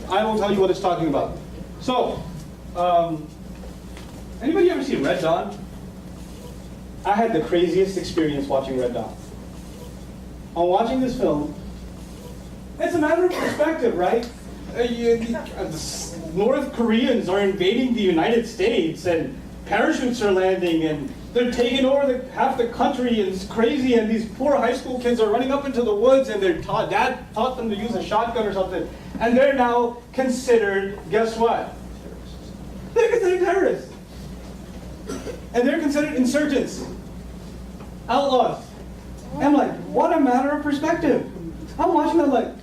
I will tell you what it's talking about. So, anybody ever seen Red Dawn? I had the craziest experience watching Red Dawn. On watching this film, it's a matter of perspective, right? North Koreans are invading the United States and parachutes are landing and they're taking over half the country and it's crazy and these poor high school kids are running up into the woods and their dad taught them to use a shotgun or something. And they're now considered, guess what? They're considered terrorists. And they're considered insurgents, outlaws. And I'm like, what a matter of perspective. I'm watching that like,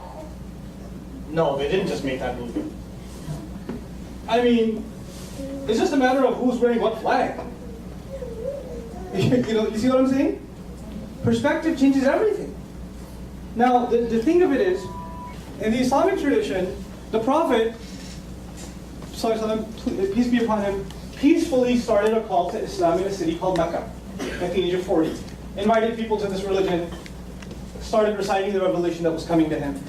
no, they didn't just make that movie. I mean, it's just a matter of who's wearing what flag. You see what I'm saying? Perspective changes everything. Now, the thing of it is, in the Islamic tradition, the Prophet, peace be upon him, peacefully started a call to Islam in a city called Mecca at the age of 40. Invited people to this religion, started reciting the revelation that was coming to him.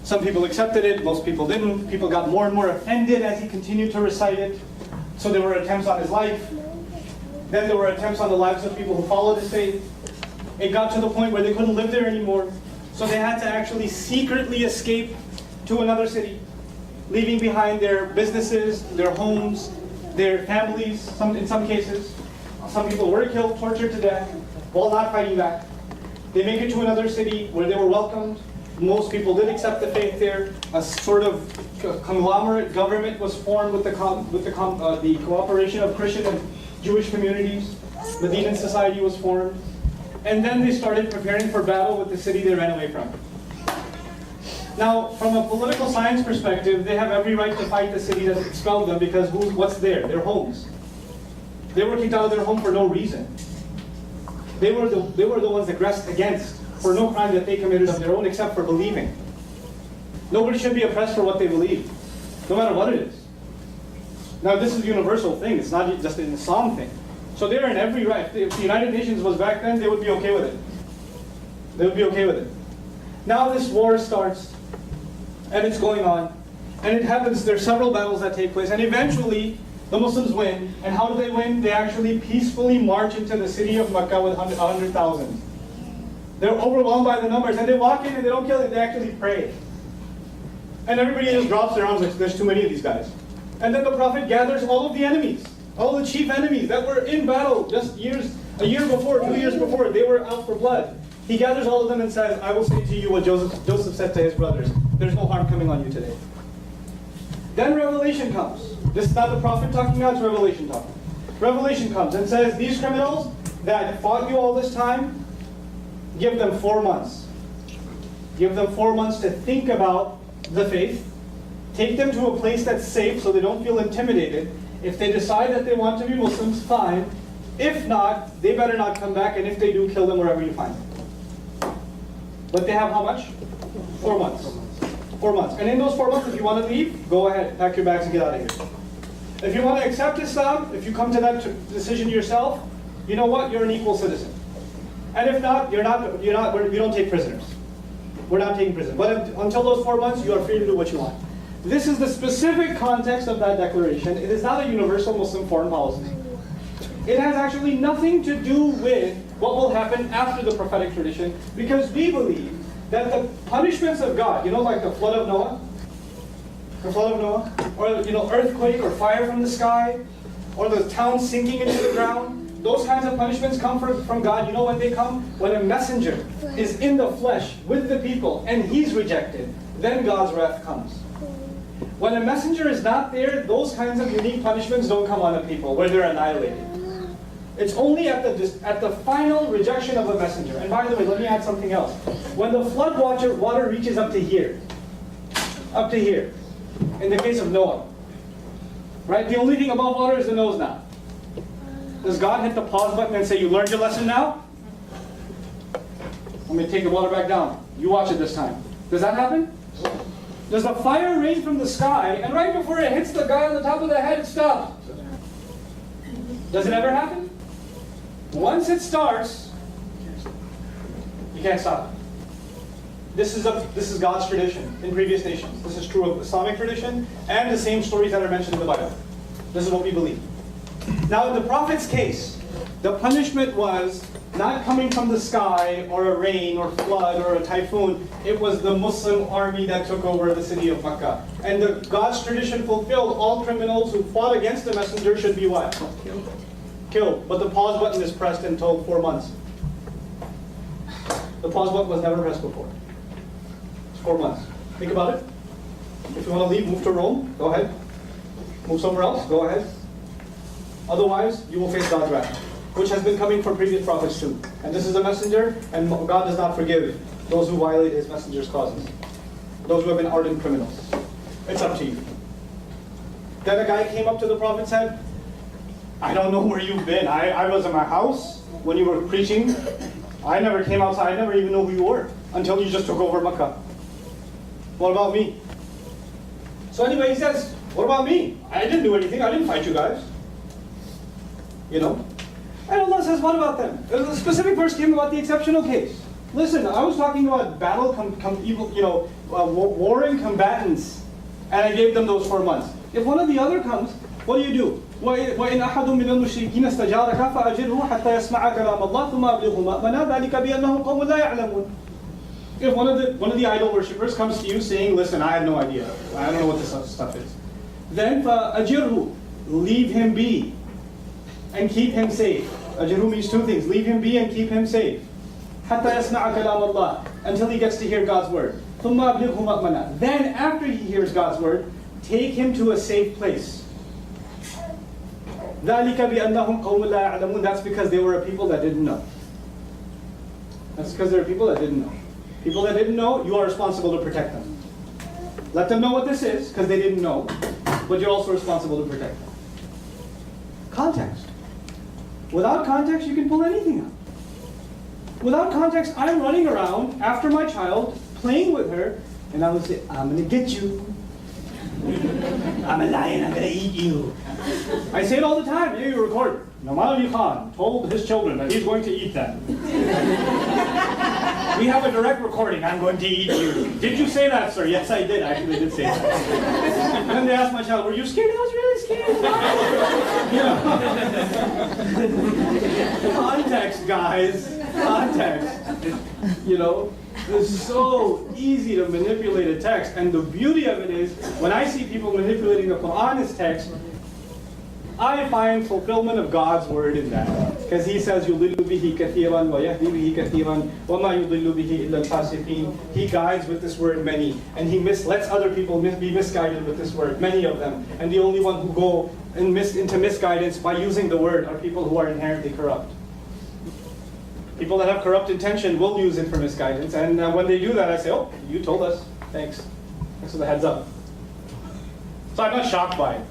Some people accepted it, most people didn't. People got more and more offended as he continued to recite it. So there were attempts on his life. Then there were attempts on the lives of people who followed his faith. It got to the point where they couldn't live there anymore. So they had to actually secretly escape to another city, leaving behind their businesses, their homes, their families, in some cases. Some people were killed, tortured to death, while not fighting back. They make it to another city where they were welcomed. Most people did accept the faith there. A sort of conglomerate government was formed with the cooperation of Christian and Jewish communities. The Deen society was formed. And then they started preparing for battle with the city they ran away from. Now, from a political science perspective, they have every right to fight the city that expelled them because what's there? Their homes. They were kicked out of their home for no reason. They were the ones aggressed against for no crime that they committed of their own except for believing. Nobody should be oppressed for what they believe, no matter what it is. Now, this is a universal thing. It's not just an Islam thing. So they're in every right. If the United Nations was back then, they would be okay with it. They would be okay with it. Now this war starts, and it's going on, and it happens. There's several battles that take place, and eventually the Muslims win. And how do they win? They actually peacefully march into the city of Mecca with 100,000. They're overwhelmed by the numbers, and they walk in and they don't kill it. They actually pray. And everybody just drops their arms like, there's too many of these guys. And then the Prophet gathers all of the enemies, all the chief enemies that were in battle just a year before, 2 years before, they were out for blood. He gathers all of them and says, I will say to you what Joseph said to his brothers. There's no harm coming on you today. Then revelation comes. This is not the Prophet talking now, it's revelation talking. Revelation comes and says, these criminals that fought you all this time, give them 4 months. Give them 4 months to think about the faith. Take them to a place that's safe so they don't feel intimidated. If they decide that they want to be Muslims, fine. If not, they better not come back, and if they do, kill them wherever you find them. But they have how much? 4 months. 4 months. And in those 4 months, if you want to leave, go ahead, pack your bags and get out of here. If you want to accept Islam, if you come to that decision yourself, you know what? You're an equal citizen. And if not, we don't take prisoners. We're not taking prisoners. But until those 4 months, you are free to do what you want. This is the specific context of that declaration. It is not a universal Muslim foreign policy. It has actually nothing to do with what will happen after the prophetic tradition, because we believe that the punishments of God, like the flood of Noah, or earthquake or fire from the sky, or the town sinking into the ground, those kinds of punishments come from God. You know when they come? When a messenger is in the flesh with the people and he's rejected, then God's wrath comes. When a messenger is not there, those kinds of unique punishments don't come on the people where they're annihilated. It's only at the final rejection of a messenger. And by the way, let me add something else. When the flood water reaches up to here, in the case of Noah, right? The only thing above water is the nose now. Does God hit the pause button and say, you learned your lesson now? Let me take the water back down. You watch it this time. Does that happen? Does the fire rain from the sky, and right before it hits the guy on the top of the head, it stops? Does it ever happen? Once it starts, you can't stop it. This is God's tradition in previous nations. This is true of Islamic tradition and the same stories that are mentioned in the Bible. This is what we believe. Now, in the Prophet's case, the punishment was not coming from the sky or a rain or flood or a typhoon. It was the Muslim army that took over the city of Makkah. And God's tradition fulfilled. All criminals who fought against the messenger should be what? Killed. But the pause button is pressed until 4 months. The pause button was never pressed before. It's 4 months. Think about it. If you want to leave, move to Rome, go ahead. Move somewhere else, go ahead. Otherwise, you will face God's wrath, which has been coming from previous prophets too. And this is a messenger, and God does not forgive those who violate his messenger's causes. Those who have been ardent criminals. It's up to you. Then a guy came up to the Prophet and said, I don't know where you've been. I was in my house when you were preaching. I never came outside. I never even knew who you were until you just took over Makkah. What about me? So anyway, he says, what about me? I didn't do anything. I didn't fight you guys. You know? And Allah says, what about them? A specific verse came about the exceptional case. Listen, I was talking about battle, warring combatants, and I gave them those 4 months. If one of the other comes, what do? وَإِنْ أَحَدٌ مِّنَ الْمُشْرِكِينَ اسْتَجَارَكَ فَأَجِرْهُ حَتَّى يَسْمَعَ كَلَامَ اللَّهِ ثُمَّ أَبْلِغْهُ مَأْمَنَهُ ذَلِكَ بِأَنَّهُمْ قَوْمٌ لَا يَعْلَمُونَ. If one of the idol worshippers comes to you saying, listen, I have no idea. I don't know what this stuff is. Then فَأَجِرْهُ, leave him be and keep him safe. Ajru means 2 things. Leave him be and keep him safe. حَتَّى يَسْمَعَ كَلَامَ اللَّهِ, until he gets to hear God's word. ثُمَّ أَبْلِغْهُ مَأْمَنَهُ. Then after he hears God's word, take him to a safe place. ذَلِكَ بِأَنَّهُمْ قَوْمٌ لَا يَعْلَمُونَ. That's because they were a people that didn't know. That's because they were people that didn't know. People that didn't know, you are responsible to protect them. Let them know what this is, because they didn't know, but you're also responsible to protect them. Context. Without context, you can pull anything out. Without context, I'm running around after my child, playing with her, and I would say, I'm going to get you. I'm a lion, I'm going to eat you. I say it all the time. You record. Nouman Ali Khan told his children that he's going to eat them. We have a direct recording. I'm going to eat you. Did you say that, sir? Yes, I did. I actually did say that. And then they asked my child, were you scared? I was really scared. Context, guys. Context. It's so easy to manipulate a text. And the beauty of it is, when I see people manipulating the Quran as text, I find fulfillment of God's word in that. Because he says, يُضِلُّ بِهِ كَثِيرًا وَيَهْدِي بِهِ كَثِيرًا وَمَا يُضِلُّ بِهِ إِلَّا الْفَاسِقِينَ. He guides with this word many, and he lets other people be misguided with this word, many of them. And the only one who go into misguidance by using the word are people who are inherently corrupt. People that have corrupt intention will use it for misguidance, and when they do that, I say, oh, you told us. Thanks. Thanks for the heads up. So I'm not shocked by it.